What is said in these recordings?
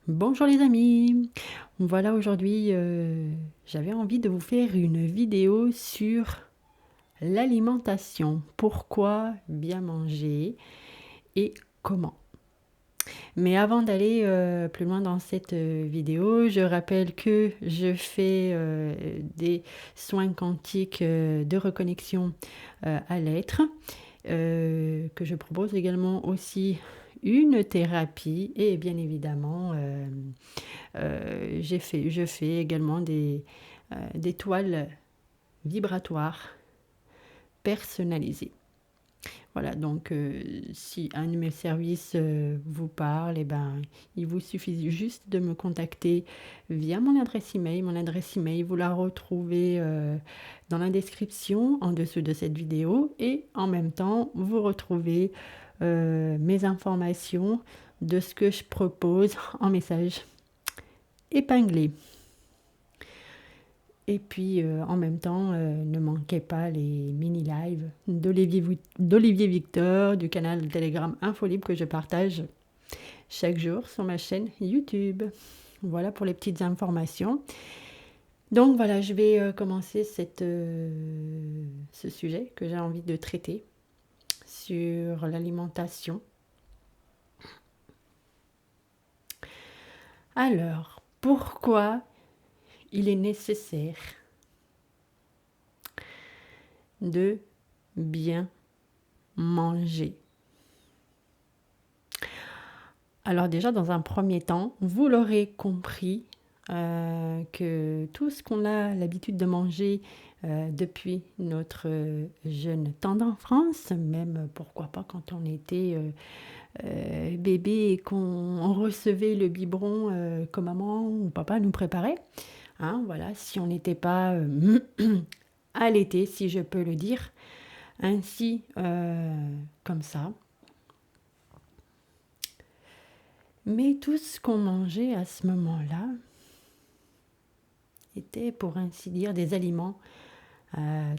Bonjour les amis, voilà aujourd'hui j'avais envie de vous faire une vidéo sur l'alimentation, pourquoi bien manger et comment. Mais avant d'aller plus loin dans cette vidéo, je rappelle que je fais des soins quantiques de reconnexion à l'être, que je propose également aussi une thérapie et bien évidemment je fais également des toiles vibratoires personnalisées. Voilà, donc si un de mes services vous parle, eh ben, il vous suffit juste de me contacter via mon adresse email. Mon adresse email, vous la retrouvez dans la description en dessous de cette vidéo et en même temps, vous retrouvez mes informations de ce que je propose en message épinglé. Et puis en même temps, ne manquez pas les mini-lives d'Olivier Victor du canal Telegram Infolibre que je partage chaque jour sur ma chaîne YouTube. Voilà pour les petites informations. Donc voilà, je vais commencer ce sujet que j'ai envie de traiter sur l'alimentation. Alors, pourquoi il est nécessaire de bien manger? Alors déjà, dans un premier temps, vous l'aurez compris, que tout ce qu'on a l'habitude de manger depuis notre jeune temps d'enfance, même pourquoi pas quand on était bébé et qu'on recevait le biberon que maman ou papa nous préparait, hein, voilà, si on n'était pas allaité, si je peux le dire, ainsi comme ça. Mais tout ce qu'on mangeait à ce moment-là était, pour ainsi dire, des aliments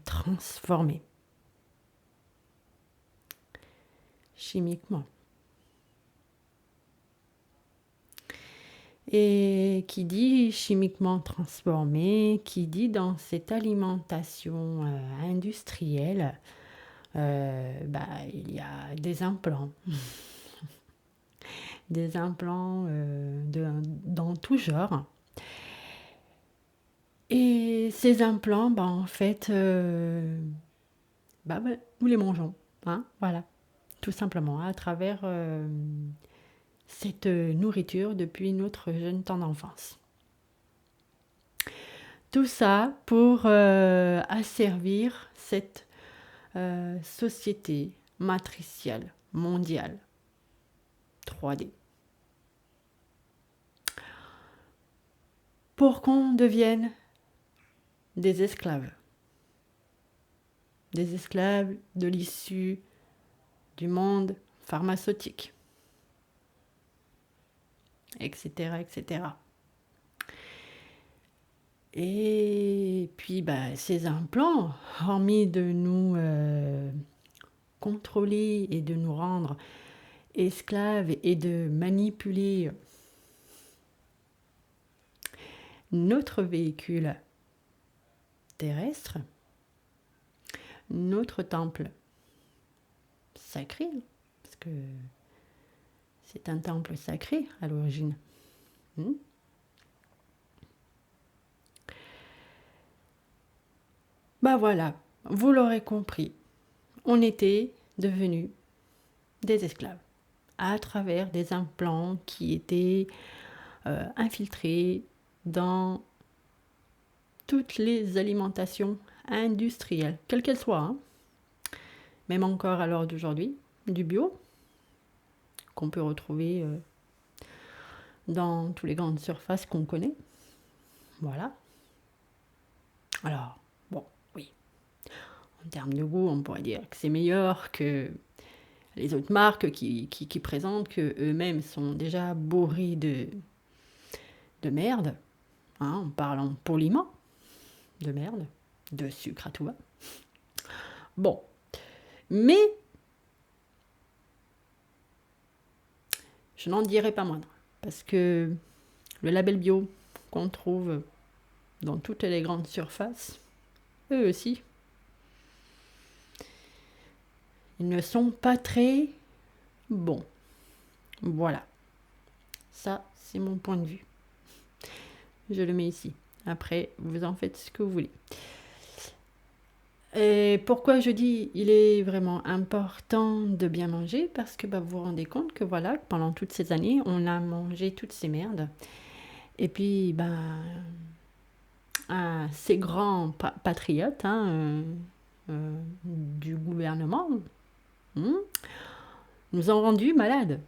transformés chimiquement. Et qui dit chimiquement transformé, qui dit dans cette alimentation industrielle, il y a des implants. Des implants dans tout genre. Et ces implants, en fait, nous les mangeons. Hein, voilà, tout simplement, à travers cette nourriture depuis notre jeune temps d'enfance. Tout ça pour asservir cette société matricielle, mondiale, 3D. Pour qu'on devienne des esclaves. Des esclaves de l'issue du monde pharmaceutique, etc., etc. Et puis, ces implants, hormis de nous contrôler et de nous rendre esclaves et de manipuler notre véhicule terrestre, notre temple sacré, parce que c'est un temple sacré à l'origine. Voilà, vous l'aurez compris, on était devenus des esclaves à travers des implants qui étaient infiltrés dans toutes les alimentations industrielles, quelles qu'elles soient, hein. Même encore à l'heure d'aujourd'hui, du bio, qu'on peut retrouver dans toutes les grandes surfaces qu'on connaît. Voilà. Alors, bon, oui, en termes de goût, on pourrait dire que c'est meilleur que les autres marques qui présentent qu'eux-mêmes sont déjà bourrés de merde, hein, en parlant poliment, de merde, de sucre à tout va. Bon, mais je n'en dirai pas moindre, parce que le label bio qu'on trouve dans toutes les grandes surfaces, eux aussi, ils ne sont pas très bons. Voilà. Ça, c'est mon point de vue. Je le mets ici. Après, vous en faites ce que vous voulez. Et pourquoi je dis il est vraiment important de bien manger? Parce que vous vous rendez compte que voilà, pendant toutes ces années, on a mangé toutes ces merdes. Et puis, ces grands patriotes du gouvernement nous ont rendus malades.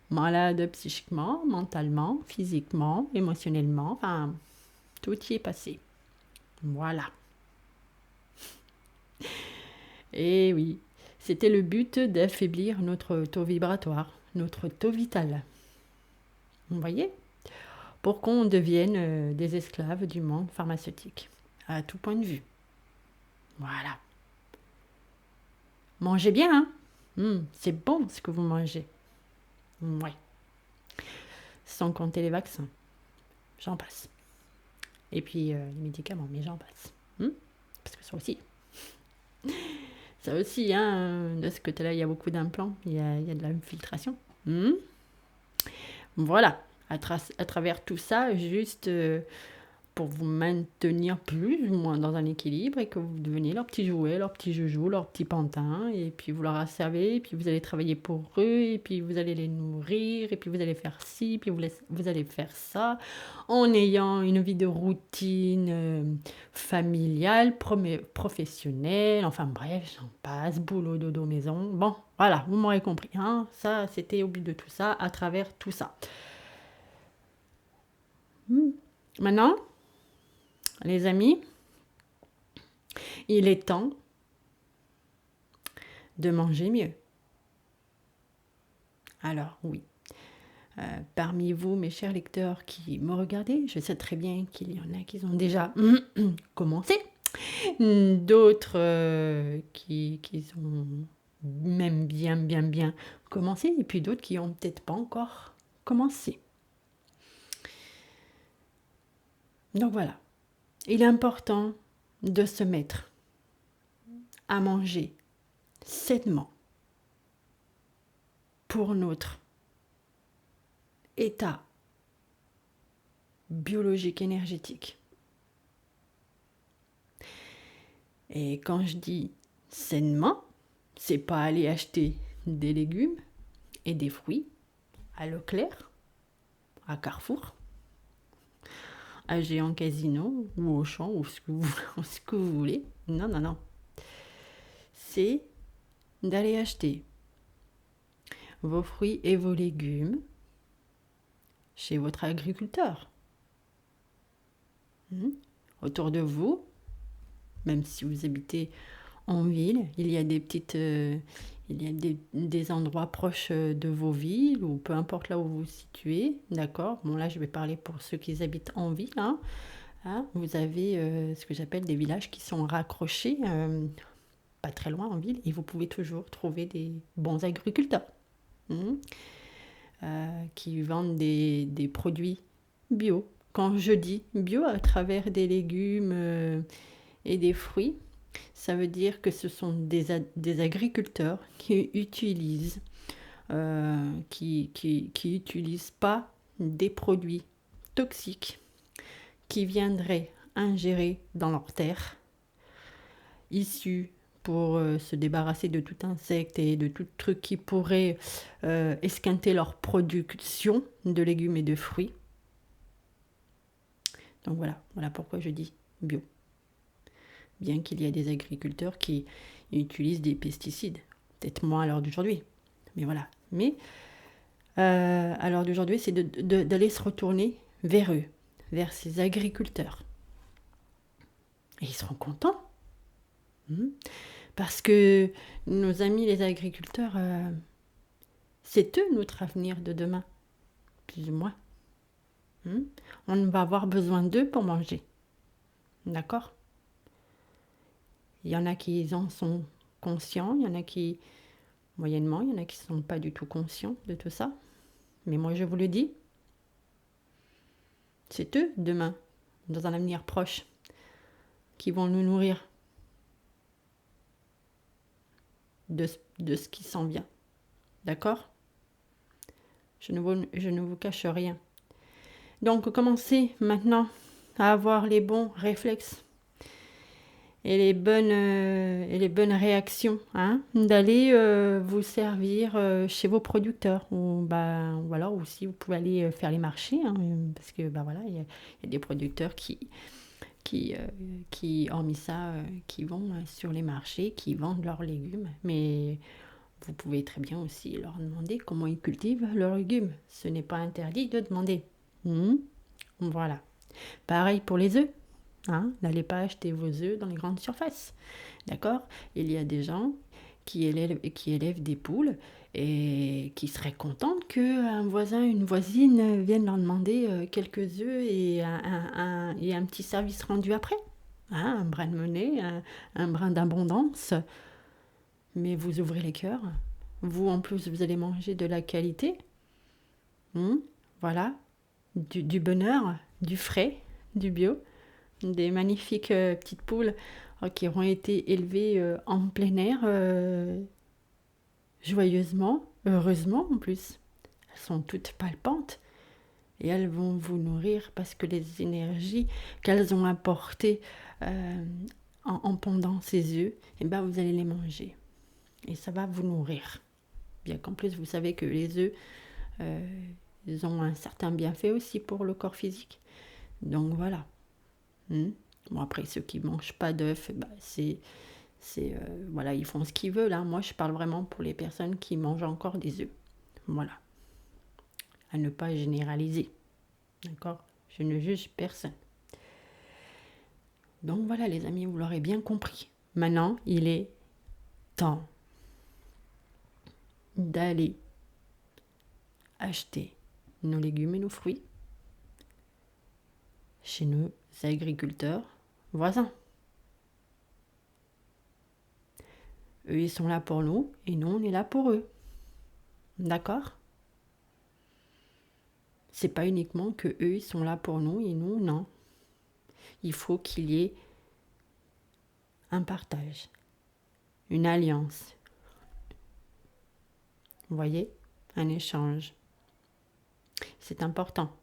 Malades psychiquement, mentalement, physiquement, émotionnellement. Enfin, tout y est passé. Voilà. Et oui, c'était le but d'affaiblir notre taux vibratoire, notre taux vital. Vous voyez? Pour qu'on devienne des esclaves du monde pharmaceutique, à tout point de vue. Voilà. Mangez bien, hein? C'est bon ce que vous mangez. Ouais. Sans compter les vaccins. J'en passe. Et puis les médicaments, mais j'en passe. Parce que ça aussi, de ce côté-là, il y a beaucoup d'implants, il y a de l'infiltration. Voilà, à travers tout ça, juste pour vous maintenir plus ou moins dans un équilibre et que vous deveniez leur petit jouet, leur petit joujou, leur petit pantin, et puis vous leur servez, et puis vous allez travailler pour eux, et puis vous allez les nourrir, et puis vous allez faire ci, puis vous allez faire ça, en ayant une vie de routine familiale, professionnelle, enfin bref, j'en passe, boulot, dodo, maison. Bon, voilà, vous m'aurez compris, ça c'était au but de tout ça, à travers tout ça. Maintenant, les amis, il est temps de manger mieux. Alors oui, parmi vous, mes chers lecteurs qui me regardez, je sais très bien qu'il y en a qui ont déjà commencé, d'autres qui ont même bien commencé, et puis d'autres qui n'ont peut-être pas encore commencé. Donc voilà, il est important de se mettre à manger sainement pour notre état biologique énergétique. Et quand je dis sainement, c'est pas aller acheter des légumes et des fruits à Leclerc, à Carrefour, à Géant Casino ou au Auchan ou ce que vous voulez. Non. C'est d'aller acheter vos fruits et vos légumes chez votre agriculteur. Autour de vous, même si vous habitez en ville, il y a des endroits proches de vos villes, ou peu importe là où vous vous situez, d'accord? Bon, là, je vais parler pour ceux qui habitent en ville. Vous avez ce que j'appelle des villages qui sont raccrochés, pas très loin en ville, et vous pouvez toujours trouver des bons agriculteurs qui vendent des produits bio. Quand je dis bio, à travers des légumes et des fruits, ça veut dire que ce sont des agriculteurs qui utilisent pas des produits toxiques qui viendraient ingérer dans leur terre, issus pour se débarrasser de tout insecte et de tout truc qui pourrait esquinter leur production de légumes et de fruits. Donc voilà pourquoi je dis bio. Bien qu'il y ait des agriculteurs qui utilisent des pesticides, peut-être moins à l'heure d'aujourd'hui, mais voilà. Mais à l'heure d'aujourd'hui, c'est d'aller se retourner vers eux, vers ces agriculteurs. Et ils seront contents. Parce que nos amis les agriculteurs, c'est eux notre avenir de demain, plus ou moins. On va avoir besoin d'eux pour manger. D'accord ? Il y en a qui en sont conscients, il y en a qui, moyennement, il y en a qui ne sont pas du tout conscients de tout ça. Mais moi, je vous le dis, C'est eux, demain, dans un avenir proche, qui vont nous nourrir de ce qui s'en vient. D'accord ? Je ne vous cache rien. Donc, commencez maintenant à avoir les bons réflexes et les bonnes réactions, hein, d'aller vous servir chez vos producteurs ou voilà, ou si vous pouvez aller faire les marchés, hein, parce que voilà, il y a des producteurs qui hormis ça, qui vont sur les marchés, qui vendent leurs légumes, mais vous pouvez très bien aussi leur demander comment ils cultivent leurs légumes. Ce n'est pas interdit de demander. Voilà. Pareil pour les œufs. Hein, n'allez pas acheter vos œufs dans les grandes surfaces. D'accord ? Il y a des gens qui élèvent des poules et qui seraient contentes qu'un voisin, une voisine vienne leur demander quelques œufs et un petit service rendu après. Hein, un brin de monnaie, un brin d'abondance. Mais vous ouvrez les cœurs. Vous, en plus, vous allez manger de la qualité. Voilà. Du bonheur, du frais, du bio. Des magnifiques petites poules qui auront été élevées en plein air, joyeusement, heureusement en plus. Elles sont toutes palpantes et elles vont vous nourrir parce que les énergies qu'elles ont apportées en pondant ces œufs, vous allez les manger. Et ça va vous nourrir. Bien qu'en plus, vous savez que les œufs, ils ont un certain bienfait aussi pour le corps physique. Donc voilà. Bon, après, ceux qui ne mangent pas d'œufs, voilà, ils font ce qu'ils veulent. Hein. Moi, je parle vraiment pour les personnes qui mangent encore des œufs. Voilà. À ne pas généraliser. D'accord ? Je ne juge personne. Donc voilà, les amis, vous l'aurez bien compris. Maintenant, il est temps d'aller acheter nos légumes et nos fruits chez nos agriculteurs voisins. Eux, ils sont là pour nous et nous, on est là pour eux. D'accord ? C'est pas uniquement que eux, ils sont là pour nous et nous, non. Il faut qu'il y ait un partage, une alliance. Vous voyez ? Un échange. C'est important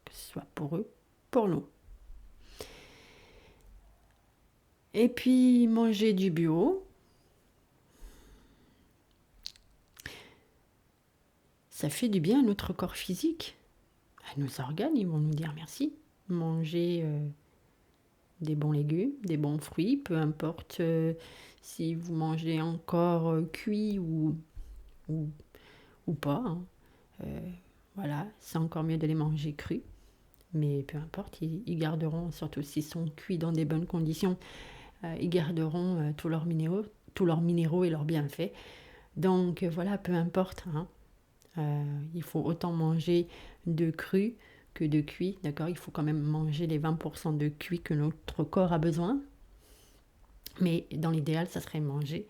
que ce soit pour eux, pour nous. Et puis, manger du bio. Ça fait du bien à notre corps physique, à nos organes, ils vont nous dire merci. Manger des bons légumes, des bons fruits, peu importe si vous mangez encore cuit ou pas. Hein. Voilà, c'est encore mieux de les manger crus. Mais peu importe, ils garderont, surtout s'ils sont cuits dans des bonnes conditions, ils garderont tous leurs minéraux et leurs bienfaits. Donc voilà, peu importe. Hein. Il faut autant manger de cru que de cuit, d'accord ? Il faut quand même manger les 20% de cuit que notre corps a besoin. Mais dans l'idéal, ça serait manger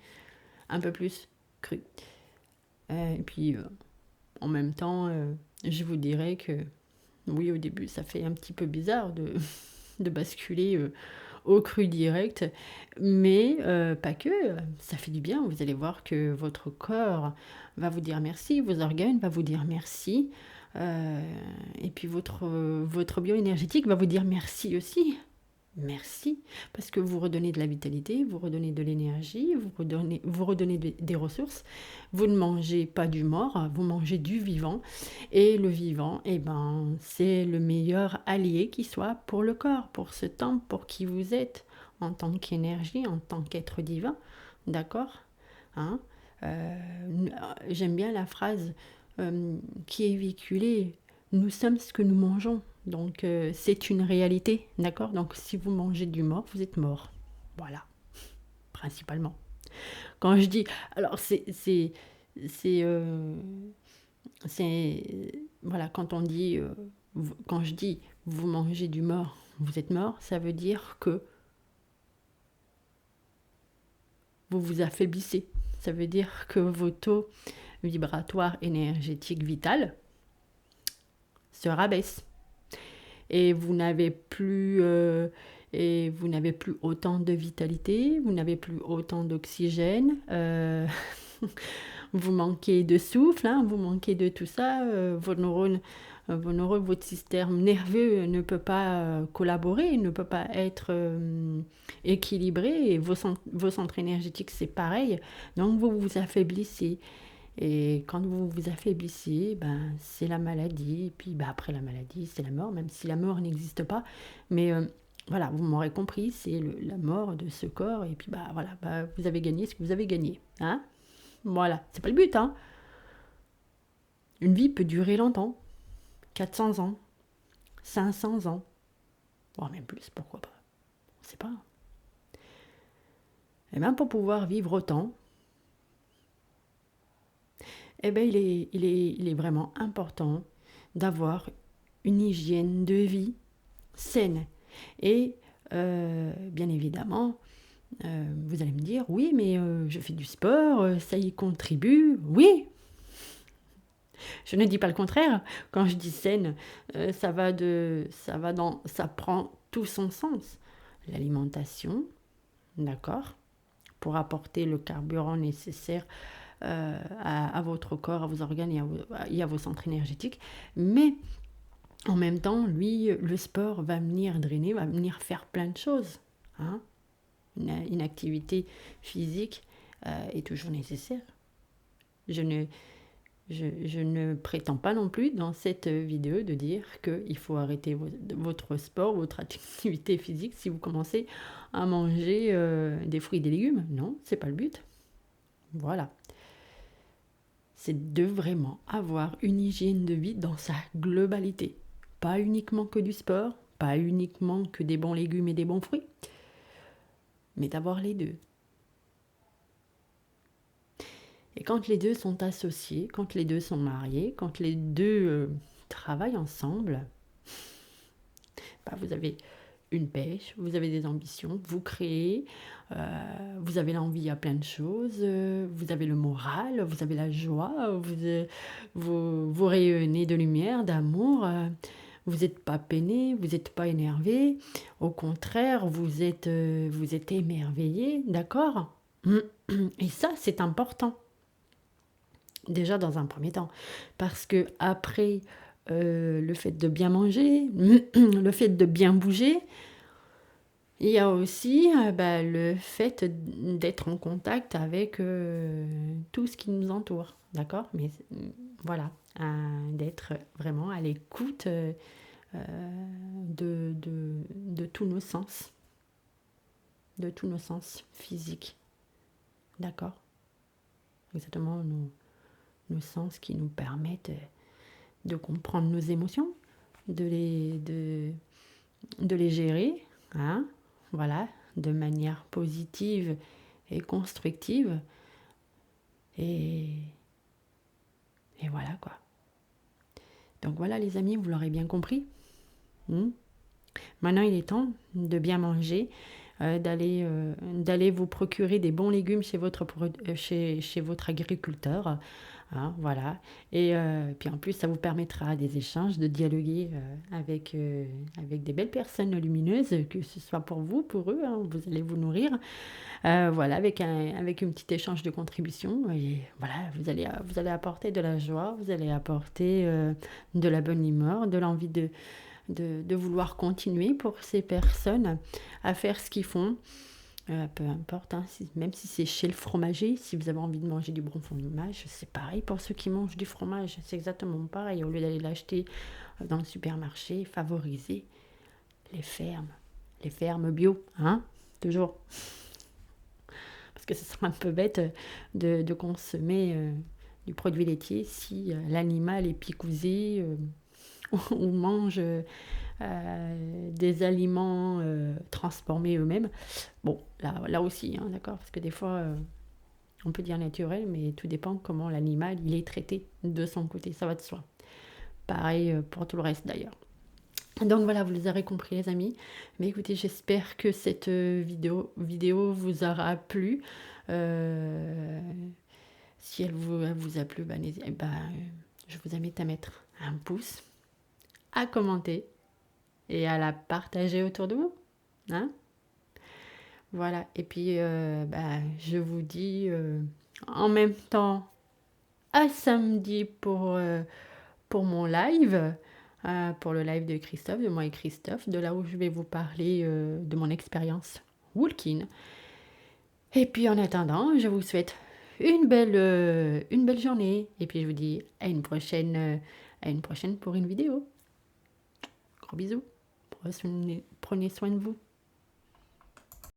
un peu plus cru. Et puis, en même temps, je vous dirais que, oui, au début, ça fait un petit peu bizarre de basculer au cru direct, mais pas que, ça fait du bien. Vous allez voir que votre corps va vous dire merci, vos organes vont vous dire merci, et puis votre bio-énergétique va vous dire merci aussi. Merci, parce que vous redonnez de la vitalité, vous redonnez de l'énergie, vous redonnez des ressources. Vous ne mangez pas du mort, vous mangez du vivant. Et le vivant, c'est le meilleur allié qui soit pour le corps, pour ce temps, pour qui vous êtes, en tant qu'énergie, en tant qu'être divin. D'accord ? Hein ? J'aime bien la phrase qui est véhiculée. Nous sommes ce que nous mangeons. Donc, c'est une réalité, d'accord ? Donc, si vous mangez du mort, vous êtes mort. Voilà, principalement. Quand je dis... Alors, voilà, quand on dit... quand je dis vous mangez du mort, vous êtes mort, ça veut dire que vous vous affaiblissez. Ça veut dire que vos taux vibratoires énergétiques vitales se rabaissent. et vous n'avez plus autant de vitalité, vous n'avez plus autant d'oxygène, vous manquez de souffle, hein, vous manquez de tout ça, vos neurones, votre système nerveux ne peut pas collaborer, ne peut pas être équilibré, et vos centres énergétiques c'est pareil, donc vous vous affaiblissez. Et quand vous vous affaiblissez, ben, c'est la maladie. Et puis ben, après la maladie, c'est la mort, même si la mort n'existe pas. Mais voilà, vous m'aurez compris, c'est la mort de ce corps. Et puis bah, voilà, bah, vous avez gagné ce que vous avez gagné. Hein, voilà, c'est pas le but. Hein. Une vie peut durer longtemps. 400 ans, 500 ans, voire même plus, pourquoi pas. On ne sait pas. Et même pour pouvoir vivre autant, eh ben, il est vraiment important d'avoir une hygiène de vie saine. Et bien évidemment, vous allez me dire, oui, mais je fais du sport, ça y contribue. Oui, je ne dis pas le contraire. Quand je dis saine, ça prend tout son sens. L'alimentation, d'accord, pour apporter le carburant nécessaire à votre corps, à vos organes et à vos centres énergétiques. Mais en même temps, lui, le sport va venir drainer, va venir faire plein de choses. Hein. Une activité physique est toujours nécessaire. Je ne prétends pas non plus dans cette vidéo de dire qu'il faut arrêter votre sport, votre activité physique si vous commencez à manger des fruits et des légumes. Non, c'est pas le but. Voilà. C'est de vraiment avoir une hygiène de vie dans sa globalité. Pas uniquement que du sport, pas uniquement que des bons légumes et des bons fruits, mais d'avoir les deux. Et quand les deux sont associés, quand les deux sont mariés, quand les deux travaillent ensemble, bah vous avez une pêche, vous avez des ambitions, vous créez, vous avez l'envie à plein de choses, vous avez le moral, vous avez la joie, vous rayonnez de lumière, d'amour, vous n'êtes pas peiné, vous n'êtes pas énervé, au contraire, vous êtes émerveillé, d'accord? Et ça, c'est important. Déjà dans un premier temps, parce que après le fait de bien manger, le fait de bien bouger, il y a aussi le fait d'être en contact avec tout ce qui nous entoure, d'accord? Mais voilà, d'être vraiment à l'écoute de tous nos sens, physiques, d'accord? Exactement, nos sens qui nous permettent de comprendre nos émotions, de les gérer, hein, voilà, de manière positive et constructive. Et voilà quoi. Donc voilà les amis, vous l'aurez bien compris. Maintenant il est temps de bien manger, d'aller vous procurer des bons légumes chez votre agriculteur. Hein, voilà. Et puis en plus, ça vous permettra des échanges, de dialoguer avec des belles personnes lumineuses, que ce soit pour vous, pour eux, hein, vous allez vous nourrir. Voilà, avec une petite échange de contribution. Et voilà, vous allez apporter de la joie, vous allez apporter de la bonne humeur, de l'envie de vouloir continuer pour ces personnes à faire ce qu'ils font. Peu importe, hein, même si c'est chez le fromager, si vous avez envie de manger du bon fromage, c'est pareil pour ceux qui mangent du fromage, c'est exactement pareil. Au lieu d'aller l'acheter dans le supermarché, favoriser les fermes bio, hein, toujours. Parce que ce serait un peu bête de consommer du produit laitier si l'animal est picousé ou mange des aliments transformés eux-mêmes. Bon, là aussi, hein, d'accord, parce que des fois, on peut dire naturel, mais tout dépend comment l'animal il est traité de son côté, ça va de soi. Pareil pour tout le reste d'ailleurs. Donc voilà, vous les aurez compris les amis. Mais écoutez, j'espère que cette vidéo vous aura plu. Si elle vous a plu, je vous invite à mettre un pouce, à commenter et à la partager autour de vous. Hein? Voilà, et puis je vous dis en même temps à samedi pour mon live, pour le live de Christophe, de moi et Christophe, de là où je vais vous parler de mon expérience walk-in. Et puis en attendant, je vous souhaite une belle journée. Et puis je vous dis à une prochaine pour une vidéo. Gros bisous. Prenez soin de vous.